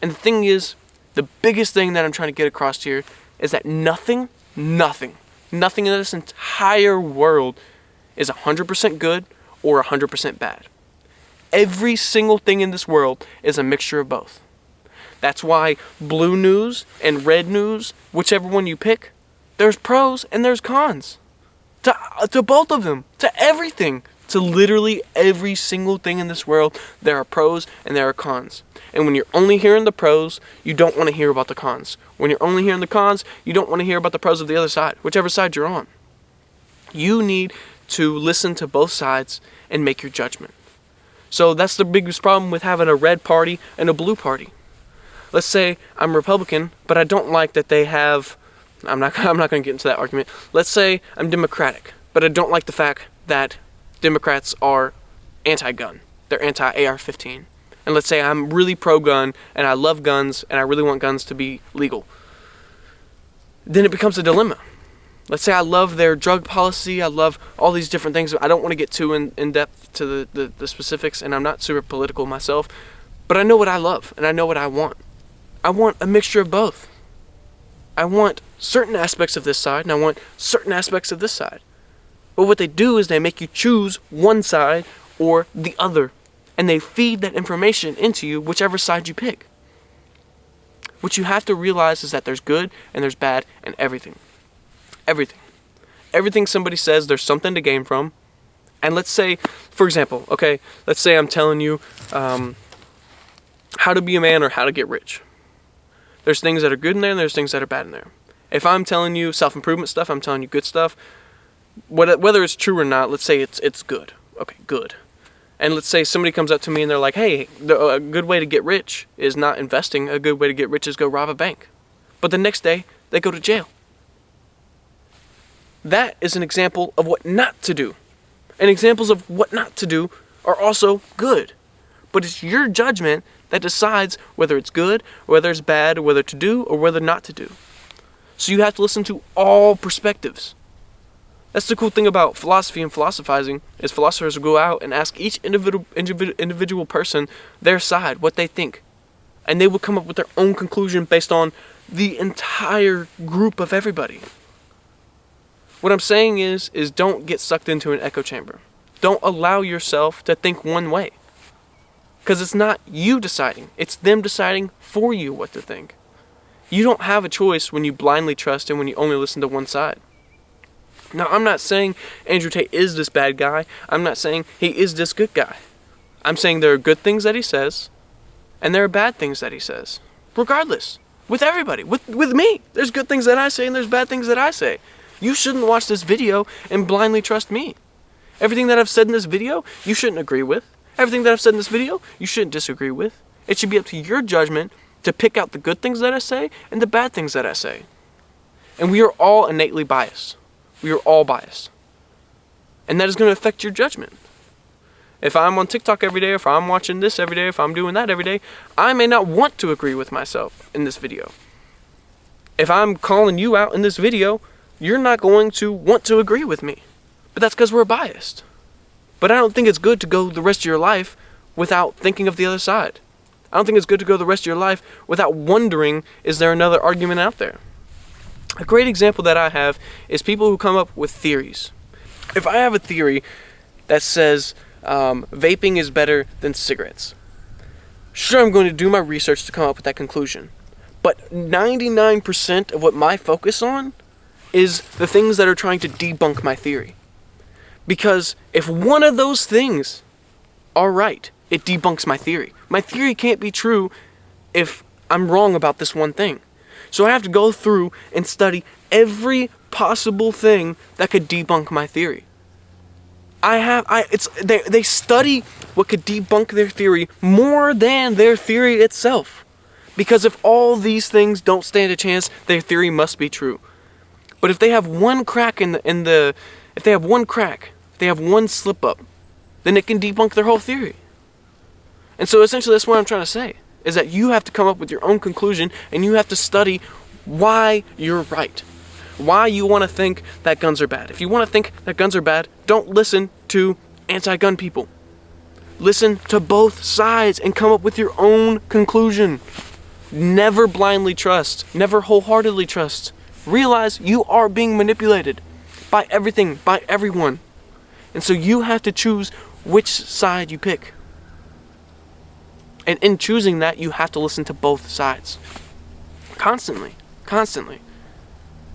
And the thing is, the biggest thing that I'm trying to get across here is that nothing Nothing in this entire world is 100% good or 100% bad. Every single thing in this world is a mixture of both. That's why blue news and red news, whichever one you pick, there's pros and there's cons. To both of them, to everything. To literally every single thing in this world, there are pros and there are cons. And when you're only hearing the pros, you don't want to hear about the cons. When you're only hearing the cons, you don't want to hear about the pros of the other side, whichever side you're on. You need to listen to both sides and make your judgment. So that's the biggest problem with having a red party and a blue party. Let's say I'm Republican, but I don't like that they have, I'm not going to get into that argument. Let's say I'm Democratic, but I don't like the fact that Democrats are anti-gun. They're anti-AR-15. And let's say I'm really pro-gun and I love guns and I really want guns to be legal. Then it becomes a dilemma. Let's say I love their drug policy, I love all these different things. I don't want to get too in depth to the specifics, and I'm not super political myself, but I know what I love and I know what I want. I want a mixture of both. I want certain aspects of this side and I want certain aspects of this side. But what they do is they make you choose one side or the other, and they feed that information into you whichever side you pick. What you have to realize is that there's good and there's bad in everything. Everything. Everything somebody says, there's something to gain from. And let's say, for example, okay, let's say I'm telling you how to be a man or how to get rich. There's things that are good in there and there's things that are bad in there. If I'm telling you self-improvement stuff, I'm telling you good stuff. Whether it's true or not, let's say it's good. Okay, good. And let's say somebody comes up to me and they're like, hey, a good way to get rich is not investing. A good way to get rich is go rob a bank. But the next day, they go to jail. That is an example of what not to do. And examples of what not to do are also good. But it's your judgment that decides whether it's good, whether it's bad, whether to do, or whether not to do. So you have to listen to all perspectives. That's the cool thing about philosophy and philosophizing, is philosophers will go out and ask each individual person their side, what they think. And they will come up with their own conclusion based on the entire group of everybody. What I'm saying is don't get sucked into an echo chamber. Don't allow yourself to think one way. Because it's not you deciding, it's them deciding for you what to think. You don't have a choice when you blindly trust and when you only listen to one side. Now, I'm not saying Andrew Tate is this bad guy. I'm not saying he is this good guy. I'm saying there are good things that he says, and there are bad things that he says. Regardless. With everybody. With me. There's good things that I say, and there's bad things that I say. You shouldn't watch this video and blindly trust me. Everything that I've said in this video, you shouldn't agree with. Everything that I've said in this video, you shouldn't disagree with. It should be up to your judgment to pick out the good things that I say and the bad things that I say. And we are all innately biased. We are all biased. And that is going to affect your judgment. If I'm on TikTok every day, if I'm watching this every day, if I'm doing that every day, I may not want to agree with myself in this video. If I'm calling you out in this video, you're not going to want to agree with me. But that's because we're biased. But I don't think it's good to go the rest of your life without thinking of the other side. I don't think it's good to go the rest of your life without wondering, is there another argument out there? A great example that I have is people who come up with theories. If I have a theory that says vaping is better than cigarettes, sure, I'm going to do my research to come up with that conclusion. But 99% of what my focus on is the things that are trying to debunk my theory. Because if one of those things are right, it debunks my theory. My theory can't be true if I'm wrong about this one thing. So I have to go through and study every possible thing that could debunk my theory. They study what could debunk their theory more than their theory itself. Because if all these things don't stand a chance, their theory must be true. But if they have one crack if they have one slip up, then it can debunk their whole theory. And so essentially that's what I'm trying to say, is that you have to come up with your own conclusion and you have to study why you're right. Why you want to think that guns are bad. If you want to think that guns are bad, don't listen to anti-gun people. Listen to both sides and come up with your own conclusion. Never blindly trust. Never wholeheartedly trust. Realize you are being manipulated by everything, by everyone. And so you have to choose which side you pick. And in choosing that, you have to listen to both sides. Constantly. Constantly.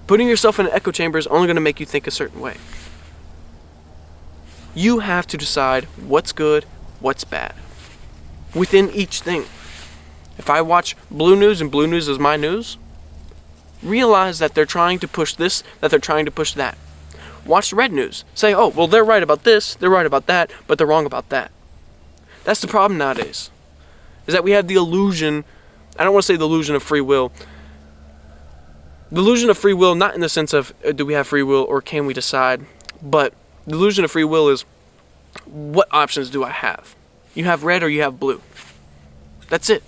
Putting yourself in an echo chamber is only going to make you think a certain way. You have to decide what's good, what's bad. Within each thing. If I watch Blue News and Blue News is my news, realize that they're trying to push this, that they're trying to push that. Watch Red News. Say, oh, well, they're right about this, they're right about that, but they're wrong about that. That's the problem nowadays. Is that we have the illusion, I don't want to say the illusion of free will. The illusion of free will, not in the sense of do we have free will or can we decide, but the illusion of free will is what options do I have? You have red or you have blue. That's it.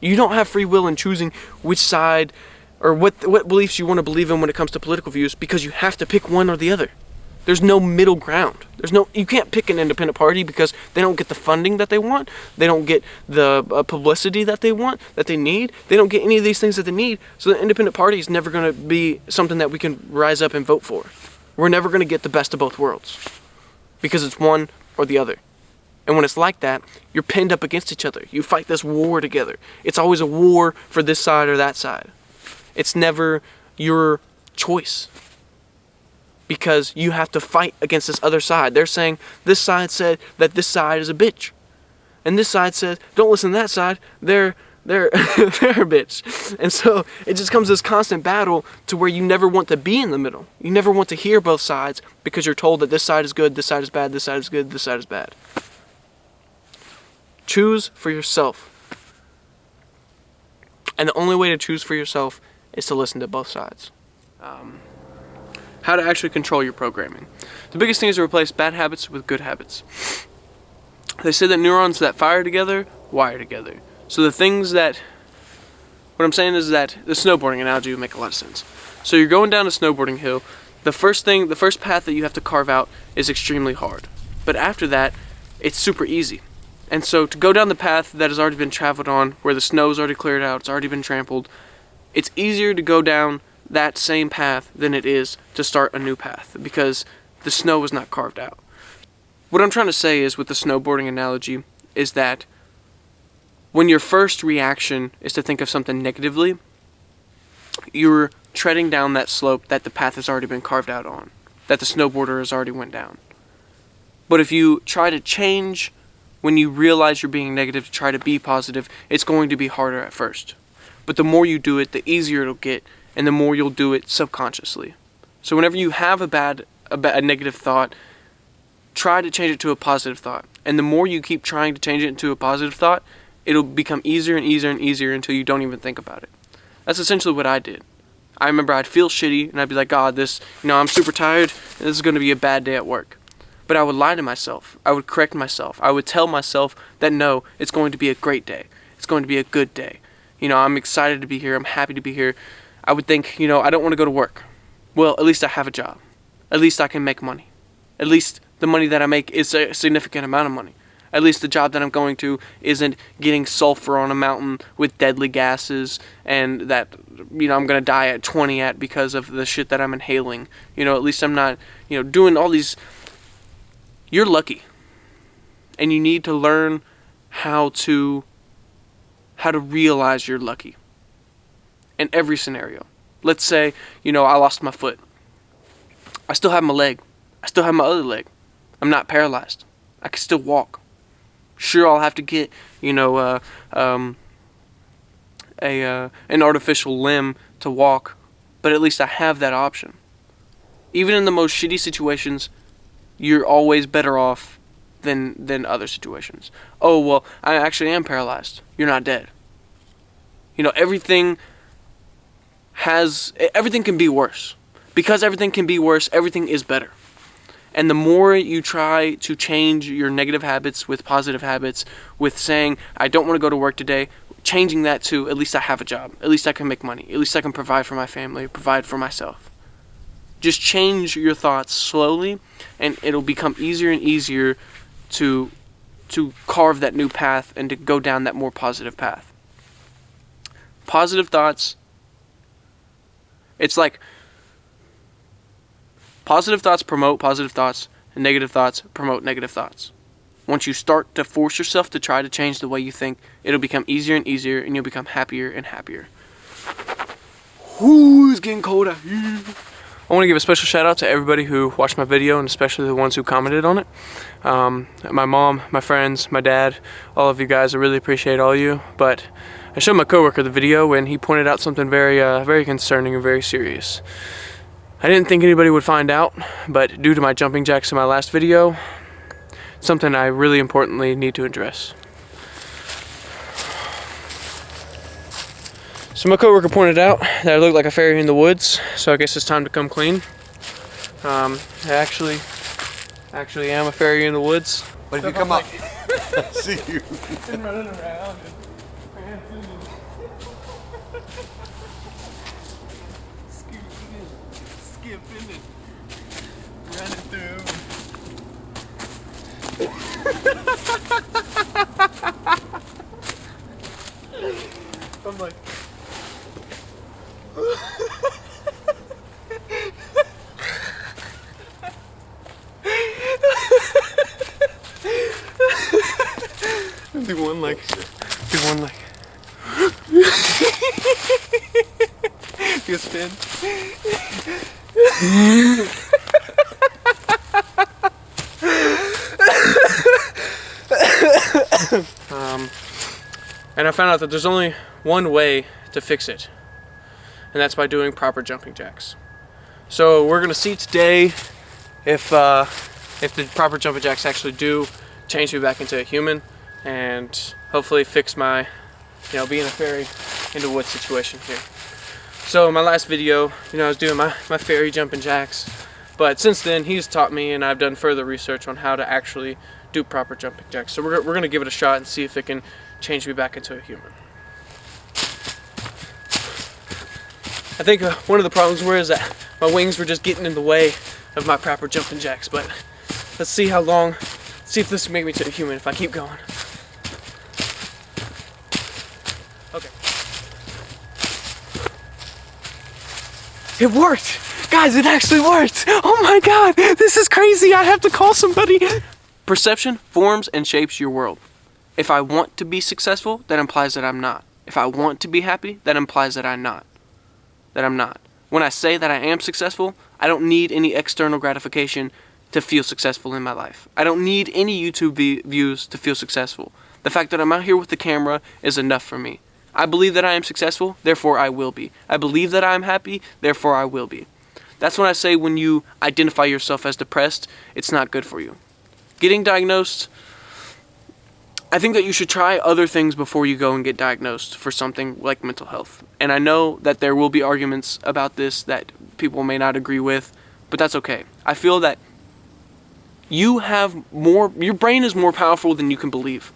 You don't have free will in choosing which side or what beliefs you want to believe in when it comes to political views, because you have to pick one or the other. There's no middle ground. You can't pick an independent party because they don't get the funding that they want. They don't get the publicity that they want, that they need. They don't get any of these things that they need. So the independent party is never going to be something that we can rise up and vote for. We're never going to get the best of both worlds because it's one or the other. And when it's like that, you're pinned up against each other. You fight this war together. It's always a war for this side or that side. It's never your choice. Because you have to fight against this other side. They're saying this side said that this side is a bitch. And this side says, don't listen to that side. They're they're a bitch. And so it just comes this constant battle to where you never want to be in the middle. You never want to hear both sides because you're told that this side is good, this side is bad, this side is good, this side is bad. Choose for yourself. And the only way to choose for yourself is to listen to both sides. How to actually control your programming. The biggest thing is to replace bad habits with good habits. They say that neurons that fire together, wire together. So the things that, what I'm saying is that the snowboarding analogy would make a lot of sense. So you're going down a snowboarding hill. The first path that you have to carve out is extremely hard. But after that, it's super easy. And so to go down the path that has already been traveled on, where the snow's already cleared out, it's already been trampled, it's easier to go down that same path than it is to start a new path because the snow was not carved out. What I'm trying to say is with the snowboarding analogy is that when your first reaction is to think of something negatively, you're treading down that slope that the path has already been carved out on, that the snowboarder has already went down. But if you try to change when you realize you're being negative to try to be positive, it's going to be harder at first. But the more you do it, the easier it'll get, and the more you'll do it subconsciously. So whenever you have a negative thought, try to change it to a positive thought. And the more you keep trying to change it into a positive thought, it'll become easier and easier and easier until you don't even think about it. That's essentially what I did. I remember I'd feel shitty, and I'd be like, God, I'm super tired, and this is going to be a bad day at work. But I would lie to myself. I would correct myself. I would tell myself that no, it's going to be a great day. It's going to be a good day. I'm excited to be here. I'm happy to be here. I would think, I don't want to go to work. Well, at least I have a job. At least I can make money. At least the money that I make is a significant amount of money. At least the job that I'm going to isn't getting sulfur on a mountain with deadly gases and that, I'm going to die at 20 because of the shit that I'm inhaling. At least I'm not, doing all these. You're lucky. And you need to learn how to realize you're lucky. In every scenario. Let's say, I lost my foot. I still have my leg. I still have my other leg. I'm not paralyzed. I can still walk. Sure, I'll have to get, an artificial limb to walk, but at least I have that option. Even in the most shitty situations, you're always better off than other situations. Oh, well, I actually am paralyzed. You're not dead. Everything can be worse. Because everything can be worse, everything is better. And the more you try to change your negative habits with positive habits, with saying, I don't want to go to work today, changing that to, at least I have a job, at least I can make money, at least I can provide for my family, provide for myself. Just change your thoughts slowly, and it'll become easier and easier to carve that new path and to go down that more positive path. Positive thoughts, It's like positive thoughts promote positive thoughts, and negative thoughts promote negative thoughts. Once you start to force yourself to try to change the way you think, it'll become easier and easier, and you'll become happier and happier. Ooh, it's getting cold out here. I want to give a special shout out to everybody who watched my video, and especially the ones who commented on it. My mom, my friends, my dad, all of you guys, I really appreciate all of you. But I showed my coworker the video, and he pointed out something very concerning and very serious. I didn't think anybody would find out, but due to my jumping jacks in my last video, something I really importantly need to address. So my coworker pointed out that I look like a fairy in the woods, so I guess it's time to come clean. I actually am a fairy in the woods. But if you come up, I see you. And running around and prancing and scooting and skipping and running through. I'm like, do one leg. Do a spin. And I found out that there's only one way to fix it, and that's by doing proper jumping jacks. So we're gonna see today if the proper jumping jacks actually do change me back into a human, and hopefully fix my, being a fairy in the woods situation here. So in my last video, I was doing my fairy jumping jacks, but since then he's taught me, and I've done further research on how to actually do proper jumping jacks. So we're gonna give it a shot and see if it can change me back into a human. I think one of the problems is that my wings were just getting in the way of my proper jumping jacks, but let's see see if this can make me to a human if I keep going. Okay. It worked! Guys, it actually worked! Oh my god, this is crazy, I have to call somebody! Perception forms and shapes your world. If I want to be successful, that implies that I'm not. If I want to be happy, that implies that I'm not. When I say that I am successful, I don't need any external gratification to feel successful in my life. I don't need any YouTube views to feel successful. The fact that I'm out here with the camera is enough for me. I believe that I am successful, therefore I will be. I believe that I am happy, therefore I will be. That's when I say when you identify yourself as depressed, it's not good for you. Getting diagnosed, I think that you should try other things before you go and get diagnosed for something like mental health. And I know that there will be arguments about this that people may not agree with, but that's okay. I feel that your brain is more powerful than you can believe.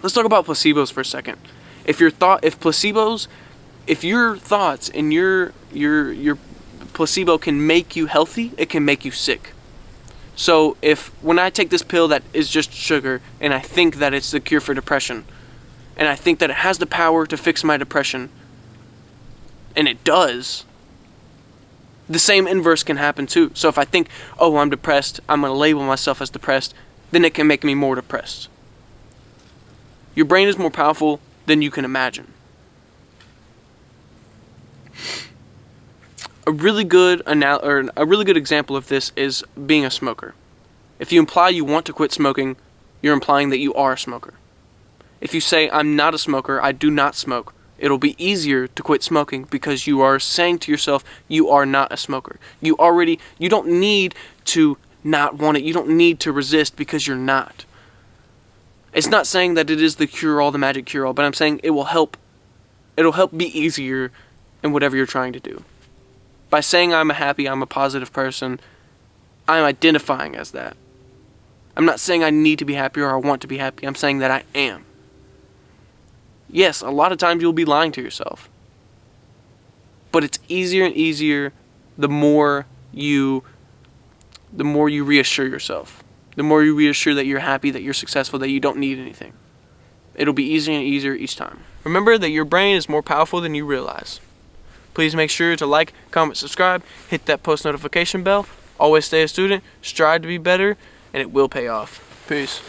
Let's talk about placebos for a second. If your thoughts and your placebo can make you healthy, it can make you sick. So when I take this pill that is just sugar, and I think that it's the cure for depression, and I think that it has the power to fix my depression, and it does, the same inverse can happen too. So if I think, oh, I'm depressed, I'm going to label myself as depressed, then it can make me more depressed. Your brain is more powerful than you can imagine. A really good example of this is being a smoker. If you imply you want to quit smoking, you're implying that you are a smoker. If you say, I'm not a smoker, I do not smoke, it'll be easier to quit smoking because you are saying to yourself, you are not a smoker. You don't need to not want it. You don't need to resist because you're not. It's not saying that it is the cure-all, the magic cure-all, but I'm saying it will help. It'll help be easier in whatever you're trying to do. By saying I'm a positive person, I'm identifying as that. I'm not saying I need to be happy or I want to be happy. I'm saying that I am. Yes, a lot of times you'll be lying to yourself. But it's easier and easier the more you reassure yourself. The more you reassure that you're happy, that you're successful, that you don't need anything. It'll be easier and easier each time. Remember that your brain is more powerful than you realize. Please make sure to like, comment, subscribe, hit that post notification bell. Always stay a student, strive to be better, and it will pay off. Peace.